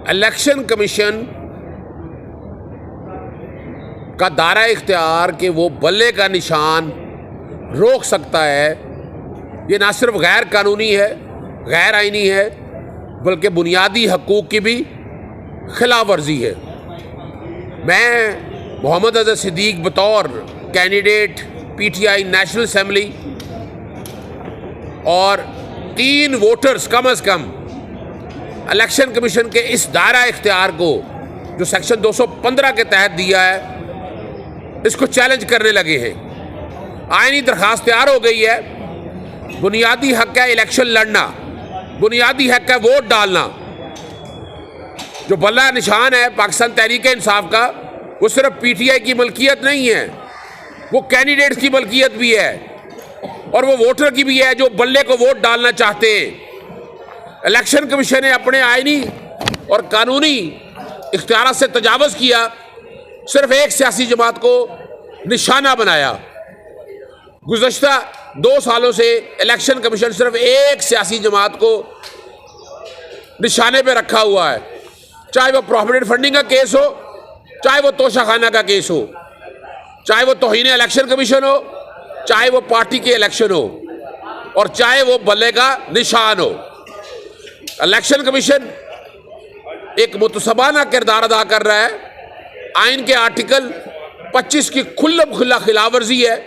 Election commission का दायरा इख्तियार कि वो बल्ले का निशान रोक सकता है, ये ना सिर्फ गैर कानूनी है, गैर आइनी है, बल्कि बुनियादी हकूक़ की भी खिलाफ वर्जी है। मैं मोहम्मद अज़हर सिद्दीक़ बतौर कैंडिडेट PTI नेशनल असम्बली और 3 वोटर्स कम अज़ कम इलेक्शन कमीशन के इस दायरा इख्तियार को जो सेक्शन 215 के तहत दिया है, इसको चैलेंज करने लगे हैं। आईनी दरख्वास्त तैयार हो गई है। बुनियादी हक है इलेक्शन लड़ना, बुनियादी हक है वोट डालना। जो बल्ला निशान है पाकिस्तान तहरीक इंसाफ का, वो सिर्फ PTI की मलकियत नहीं है, वो कैंडिडेट्स की मलकियत भी है और वो वोटर की भी है जो बल्ले को वोट डालना चाहते हैं। इलेक्शन कमीशन ने अपने आईनी और कानूनी इख्तियारात से तजावुज़ किया, सिर्फ एक सियासी जमात को निशाना बनाया। गुज़श्ता 2 सालों से इलेक्शन कमीशन सिर्फ एक सियासी जमात को निशाने पे रखा हुआ है, चाहे वो प्रोहिबिटेड फंडिंग का केस हो, चाहे वो तोशाखाना का केस हो, चाहे वो तौहीन इलेक्शन कमीशन हो, चाहे वो पार्टी के इलेक्शन हो और चाहे वो बल्ले का निशान हो। इलेक्शन कमीशन एक मुतसबाना किरदार अदा कर रहा है। आइन के आर्टिकल 25 की खुल्ला खिलाफ वर्जी है,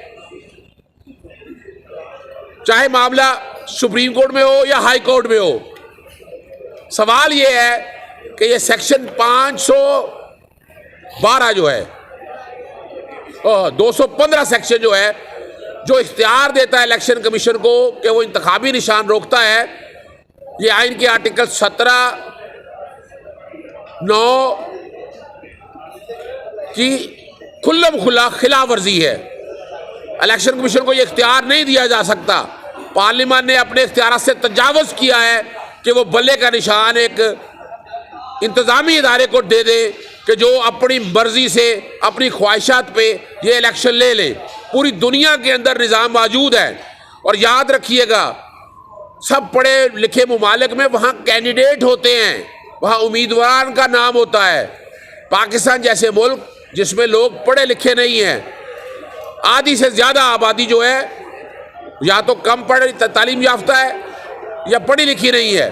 चाहे मामला सुप्रीम कोर्ट में हो या हाई कोर्ट में हो। सवाल ये है कि ये सेक्शन 512 जो है, 215 सेक्शन जो है, जो इख्तियार देता है इलेक्शन कमीशन को कि वो इंतखाबी निशान रोकता है, ये आइन के आर्टिकल 17(9) की खुल्ला खिलाफ वर्जी है। इलेक्शन कमीशन को ये इख्तियार नहीं दिया जा सकता। पार्लियामेंट ने अपने इख्तियार से तजावुज़ किया है कि वो बल्ले का निशान एक इंतज़ामी इदारे को दे दे कि जो अपनी मर्जी से अपनी ख्वाहिशात पे ये इलेक्शन ले ले। पूरी दुनिया के अंदर निज़ाम मौजूद है और याद रखिएगा, सब पढ़े लिखे ममालिक में वहाँ कैंडिडेट होते हैं, वहाँ उम्मीदवार का नाम होता है। पाकिस्तान जैसे मुल्क जिसमें लोग पढ़े लिखे नहीं हैं, आधी से ज़्यादा आबादी जो है या तो कम पढ़ी तालीम याफ्ता है या पढ़ी लिखी नहीं है,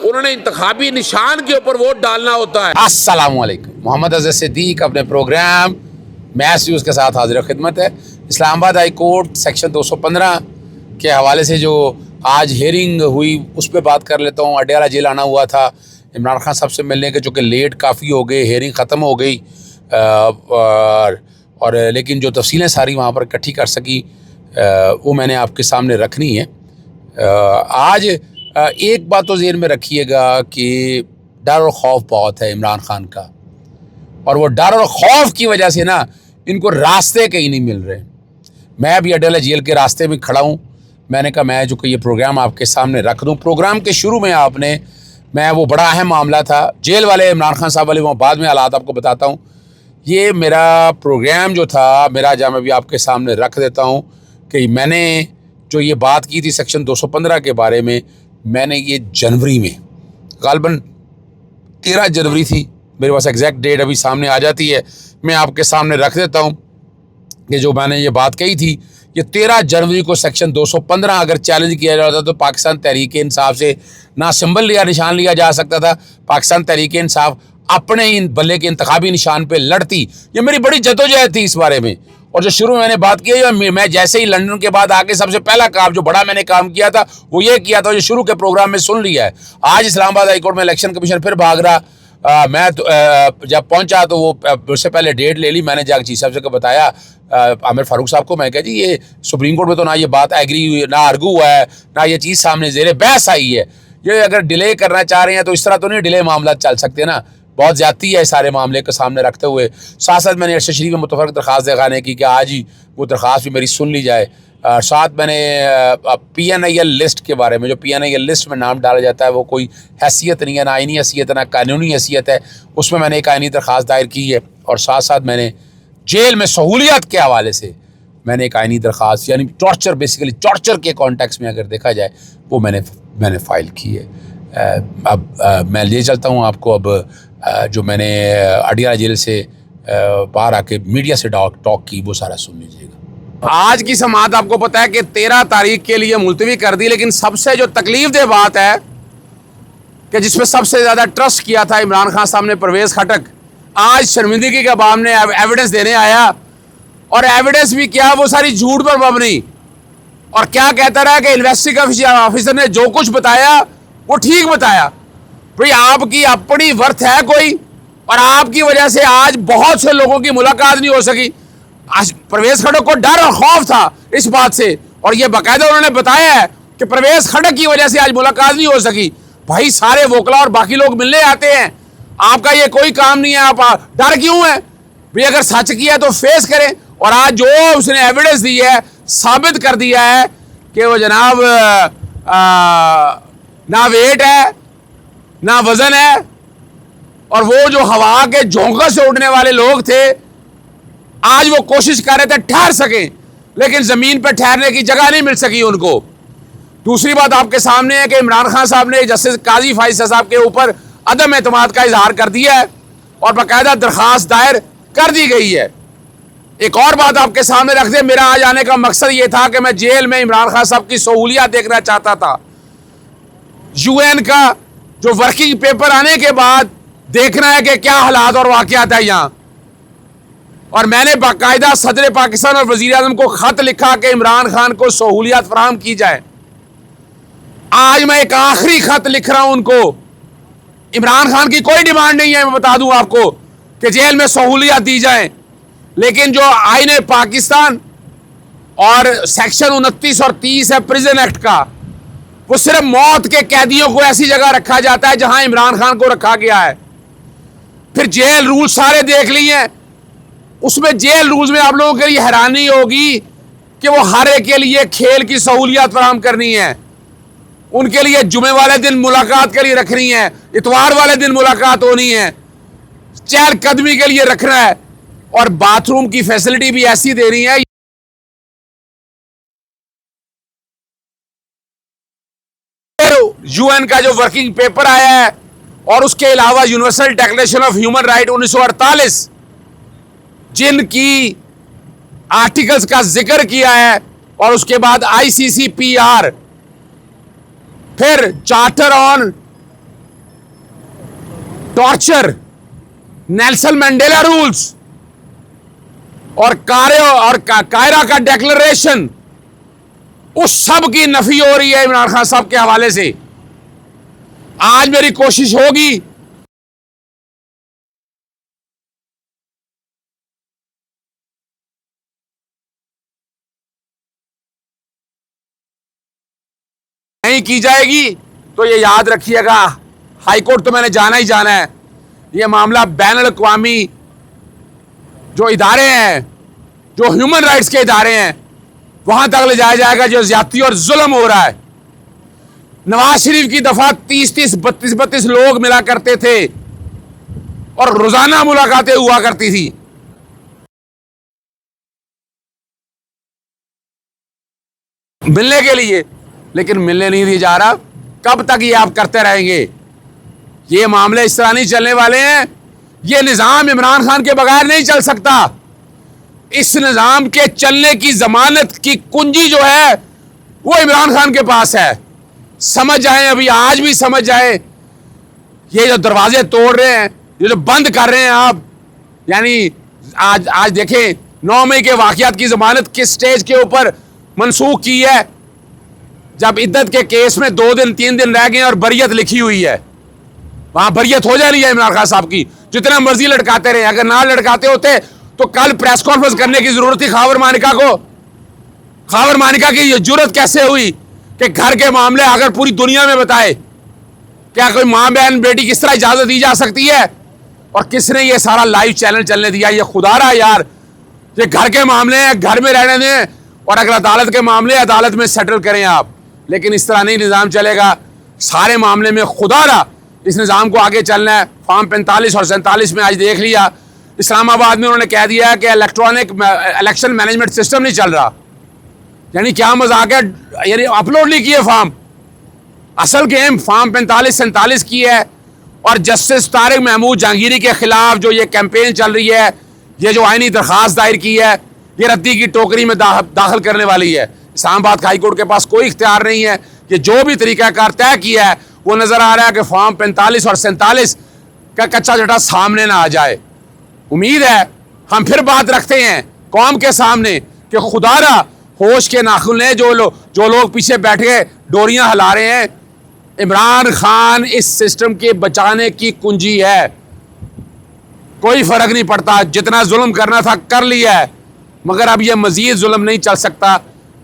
उन्होंने इंतखाबी निशान के ऊपर वोट डालना होता है। अस्सलाम वालेकुम, मोहम्मद अज़हर सिद्दीक़ अपने प्रोग्राम मैच न्यूज़ के साथ हाजिर खिदमत है। इस्लामाबाद हाई कोर्ट सेक्शन 215 के हवाले से जो आज हेयरिंग हुई उस पर बात कर लेता हूँ। अडयाला जेल आना हुआ था इमरान खान साहब से मिलने के, जो कि लेट काफ़ी हो गए, हेयरिंग ख़त्म हो गई और लेकिन जो तफसीलें सारी वहाँ पर इकट्ठी कर सकी वो मैंने आपके सामने रखनी है। आज एक बात तो ज़हन में रखिएगा कि डर और खौफ बहुत है इमरान खान का, और वो डर और खौफ की वजह से ना इनको रास्ते कहीं नहीं मिल रहे। मैं अभी अडयाला जेल के रास्ते में खड़ा हूँ। मैंने कहा मैं जो कि ये प्रोग्राम आपके सामने रख दूँ। प्रोग्राम के शुरू में मैं वो बड़ा अहम मामला था जेल वाले इमरान खान साहब वाले, वो बाद में हालात आपको बताता हूँ। ये मेरा प्रोग्राम जो था मेरा, जहाँ मैं भी आपके सामने रख देता हूँ कि मैंने जो ये बात की थी सेक्शन 215 के बारे में, मैंने ये जनवरी में, ग़ालिबन 13 जनवरी थी, मेरे पास एग्जैक्ट डेट अभी सामने आ जाती है, मैं आपके सामने रख देता हूँ कि जो मैंने ये बात कही थी, ये 13 जनवरी को सेक्शन 215 अगर चैलेंज किया जाता तो पाकिस्तान तहरीक इंसाफ से ना सिंबल लिया, निशान लिया जा सकता था। पाकिस्तान तहरीक इंसाफ अपने इन बल्ले के इंतखाबी निशान पे लड़ती। ये मेरी बड़ी जद्दोजहद थी इस बारे में। और जो शुरू में मैंने बात की है, मैं जैसे ही लंदन के बाद आके सबसे पहला काम जो बड़ा मैंने काम किया था वो ये किया था, जो शुरू के प्रोग्राम में सुन लिया है। आज इस्लामाबाद हाई कोर्ट में इलेक्शन कमीशन फिर भाग रहा। मैं तो, जब पहुंचा तो वो उससे पहले डेट ले ली। मैंने जाकर चीफ साहब से बताया, आमिर फारूक साहब को, मैं कहा जी ये सुप्रीम कोर्ट में तो ना ये बात एग्री हुई, ना आर्गू हुआ है, ना ये चीज़ सामने ज़ेरे बहस आई है। ये अगर डिले करना चाह रहे हैं तो इस तरह तो नहीं डिले मामला चल सकते ना, बहुत ज़्यादती है सारे मामले को सामने रखते हुए। साथ साथ मैंने अरशद शरीफ में मुतफ़रक़ दरख्वास्त दिखाने की कि आज ही वो दरख्वास्त भी मेरी सुन ली जाए। साथ मैंने PNIL लिस्ट के बारे में, जो PNIL लिस्ट में नाम डाला जाता है वो कोई हैसियत नहीं है, ना आइनी हैसियत है ना कानूनी हैसियत है, उसमें मैंने एक आइनी दरख्वास्त दायर की है। और साथ साथ मैंने जेल में सहूलियत के हवाले से मैंने एक आइनी दरख्वास्त, यानी टॉर्चर, बेसिकली टॉर्चर के कॉन्टेक्स्ट में अगर देखा जाए, वो मैंने फ़ाइल की है। अब मैं ले चलता हूँ आपको अब जो मैंने अडियाला जेल से बाहर आके मीडिया से टॉक की, वो सारा सुन लीजिएगा। आज की समाअत आपको पता है कि 13 तारीख के लिए मुलतवी कर दी, लेकिन सबसे जो तकलीफदेह बात है कि जिसमें सबसे ज़्यादा ट्रस्ट किया था इमरान खान साहब ने, परवेज़ खटक, आज शर्मिंदगी के बाद में एविडेंस देने आया, और एविडेंस भी क्या, वो सारी झूठ पर मबनी, और क्या कहता रहा कि इन्वेस्टिगेशन ऑफिसर ने जो कुछ बताया वो ठीक बताया। भाई आपकी अपनी वर्थ है कोई, और आपकी वजह से आज बहुत से लोगों की मुलाकात नहीं हो सकी। आज परवेज़ खटक को डर और खौफ था इस बात से, और ये बाकायदा उन्होंने बताया है कि परवेज़ खटक की वजह से आज मुलाकात नहीं हो सकी। भाई सारे वोकला और बाकी लोग मिलने आते हैं, आपका ये कोई काम नहीं है, आप डर क्यों है भाई? अगर सच किया तो फेस करें। और आज जो उसने एविडेंस दी है, साबित कर दिया है कि वो जनाब ना वेट है ना वजन है, और वो जो हवा के झोंका से उड़ने वाले लोग थे, आज वो कोशिश कर रहे थे ठहर सकें, लेकिन जमीन पर ठहरने की जगह नहीं मिल सकी उनको। दूसरी बात आपके सामने है कि इमरान खान साहब ने जस्टिस काजी फाइज़ साहब के ऊपर अदम एतमाद का इजहार कर दिया है, और बाकायदा दरख्वास्त दायर कर दी गई है। एक और बात आपके सामने रख दे, मेरा आज आने का मकसद ये था कि मैं जेल में इमरान खान साहब की सहूलियत देखना चाहता था। यूएन का जो वर्किंग पेपर आने के बाद देखना है कि क्या हालात और वाक़यात है यहाँ, और मैंने बाकायदा सदर पाकिस्तान और वज़ीर आज़म को ख़त लिखा कि इमरान खान को सहूलियत फराहम की जाए। आज मैं एक आखिरी ख़त लिख रहा हूँ उनको। इमरान खान की कोई डिमांड नहीं है, मैं बता दूं आपको, कि जेल में सहूलियत दी जाए, लेकिन जो आईन पाकिस्तान और सेक्शन 29 और 30 है प्रिजन एक्ट का, वो सिर्फ मौत के कैदियों को ऐसी जगह रखा जाता है जहां इमरान खान को रखा गया है। फिर जेल रूल सारे देख लिए हैं, उसमें जेल रूल्स में आप लोगों के लिए हैरानी होगी कि वो हर एक के लिए खेल की सहूलियत फराहम करनी है, उनके लिए जुमे वाले दिन मुलाकात के लिए रखनी है, इतवार वाले दिन मुलाकात होनी है, चहलकदमी के लिए रखना है, और बाथरूम की फैसिलिटी भी ऐसी देनी है। यूएन का जो वर्किंग पेपर आया है, और उसके अलावा universal declaration of human right 1948, जिनकी आर्टिकल्स का जिक्र किया है, और उसके बाद ICCPR, फिर charter on torture, Nelson Mandela rules, और कायरा का डिक्लेरेशन, उस सब की नफी हो रही है इमरान खान साहब के हवाले से। आज मेरी कोशिश होगी नहीं की जाएगी, तो ये याद रखिएगा, हाईकोर्ट तो मैंने जाना ही जाना है। ये मामला बैनुल अक़वामी जो इदारे हैं, जो ह्यूमन राइट्स के इदारे हैं, वहां तक ले जाया जाएगा जो ज्यादती और जुल्म हो रहा है। नवाज शरीफ की दफा 30-30, 32-32 लोग मिला करते थे, और रोजाना मुलाकातें हुआ करती थी। मिलने के लिए, लेकिन मिलने नहीं दिया जा रहा। कब तक ये आप करते रहेंगे? ये मामले इस तरह नहीं चलने वाले हैं। ये निज़ाम इमरान खान के बगैर नहीं चल सकता। इस निज़ाम के चलने की जमानत की कुंजी जो है वो इमरान खान के पास है। समझ जाएं, अभी आज भी समझ जाएं। ये जो दरवाजे तोड़ रहे हैं, ये जो बंद कर रहे हैं आप, यानी आज देखें 9 मई के वाक़यात की जमानत किस स्टेज के ऊपर मनसूख की है, जब इद्दत के केस में 2 दिन 3 दिन रह गए और बरियत लिखी हुई है। वहां बरियत हो जानी है इमरान खान साहब की, जितना मर्जी लटकाते रहे। अगर ना लटकाते होते तो कल प्रेस कॉन्फ्रेंस करने की जरूरत थी खावर मानिका को। खावर मानिका की ये जुर्रत कैसे हुई कि घर के मामले अगर पूरी दुनिया में बताए? क्या कोई माँ बहन बेटी किस तरह इजाजत दी जा सकती है? और किसने ये सारा लाइव चैनल चलने दिया? ये खुदा रहा यार, ये घर के मामले हैं, घर में रहने दें, और अगर अदालत के मामले अदालत में सेटल करें आप। लेकिन इस तरह नहीं निज़ाम चलेगा। सारे मामले में खुदा रहा इस निज़ाम को आगे चलना है। फॉर्म 45 और 47 में आज देख लिया, इस्लामाबाद में उन्होंने कह दिया है कि इलेक्ट्रॉनिक इलेक्शन मैनेजमेंट सिस्टम नहीं चल रहा। यानी क्या मजाक है, यानी अपलोड नहीं किए फॉर्म, असल गेम फार्म 45-47 की है और जस्टिस तारिक महमूद जहांगीरी के खिलाफ जो ये कैंपेन चल रही है, ये जो आईनी दरख्वास्त दायर की है, ये रद्दी की टोकरी में दाखिल करने वाली है। इस्लामाबाद हाई कोर्ट के पास कोई इख्तियार नहीं है कि जो भी तरीक़ाकार तय किया है वो नज़र आ रहा है कि फार्म 45 और 47 का कच्चा जटा सामने ना आ जाए। उम्मीद है हम फिर बात रखते हैं कौम के सामने कि खुदारा होश के नाखुन लें जो लोग पीछे बैठे डोरियां हिला रहे हैं। इमरान खान इस सिस्टम के बचाने की कुंजी है। कोई फर्क नहीं पड़ता, जितना जुल्म करना था कर लिया है, मगर अब यह मजीद जुल्म नहीं चल सकता।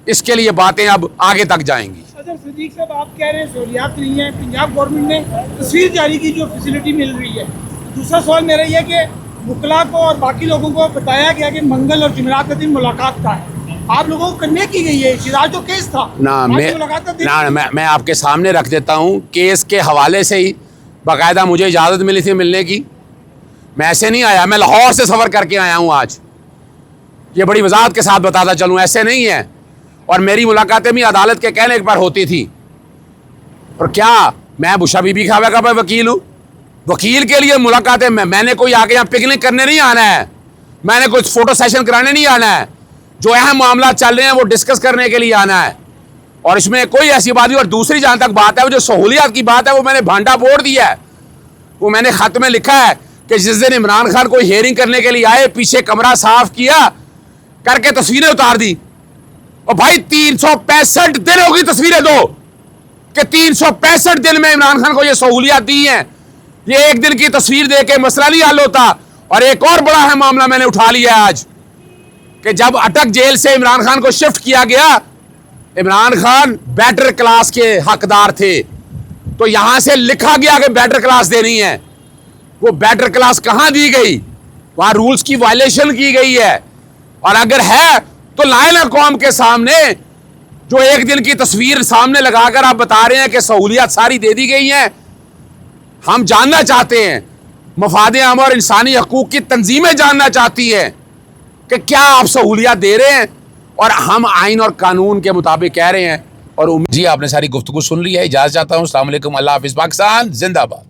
इसके लिए बातें अब आगे तक जाएंगी। अच्छा सदीक साहब, आप कह रहे हैं सहूलियात नहीं है, पंजाब गवर्नमेंट ने तस्वीर जारी की जो फैसिलिटी मिल रही है। दूसरा सवाल मेरा यह है कि वकला को और बाकी लोगों को बताया गया कि मंगल और जुमेरात का दिन मुलाकात का है, आप लोगों को करने की गई है। शिराज जो केस था मैं आपके सामने रख देता हूँ। केस के हवाले से ही बाकायदा मुझे इजाज़त मिली थी मिलने की। मैं ऐसे नहीं आया, मैं लाहौर से सफ़र करके आया हूँ आज। ये बड़ी वजाहत के साथ बताता चलूँ, ऐसे नहीं है। और मेरी मुलाकातें भी अदालत के कहने पर होती थी। और क्या मैं बुशा बीबी खावे का वकील हूँ? वकील के लिए मुलाकातें मैंने कोई आके यहाँ पिकनिक करने नहीं आना है, मैंने कोई फ़ोटो सेशन कराने नहीं आना है। जो अहम मामला चल रहे हैं वो डिस्कस करने के लिए आना है। और इसमें कोई ऐसी बात नहीं। और दूसरी जहाँ तक बात है, वो जो सहूलियात की बात है, वो मैंने भांडा फोड़ दिया है। वो मैंने ख़त में लिखा है कि जिस दिन इमरान खान को हियरिंग करने के लिए आए, पीछे कमरा साफ किया करके तस्वीरें उतार दी। और भाई 365 दिन होगी तस्वीरें दो कि 365 दिन में इमरान खान को ये सहूलियात दी हैं। ये एक दिन की तस्वीर दे के मसला नहीं हल होता। और एक और बड़ा है मामला मैंने उठा लिया है आज कि जब अटक जेल से इमरान खान को शिफ्ट किया गया, इमरान खान बेटर क्लास के हकदार थे, तो यहां से लिखा गया कि बेटर क्लास देनी है। वो बेटर क्लास कहां दी गई? वहां रूल्स की वायलेशन की गई है। और अगर है तो लाए ना कौम के सामने। जो एक दिन की तस्वीर सामने लगाकर आप बता रहे हैं कि सहूलियात सारी दे दी गई हैं। हम जानना चाहते हैं, मफादे आम और इंसानी हकूक की तंजीमें जानना चाहती हैं कि क्या आप सहूलियात दे रहे हैं, और हम आइन और कानून के मुताबिक कह रहे हैं। और जी आपने सारी गुफ्तगू सुन ली है। इजाज़त चाहता हूँ। अस्सलाम वालेकुम, अल्लाह हाफ़िज़। पाकिस्तान जिंदाबाद।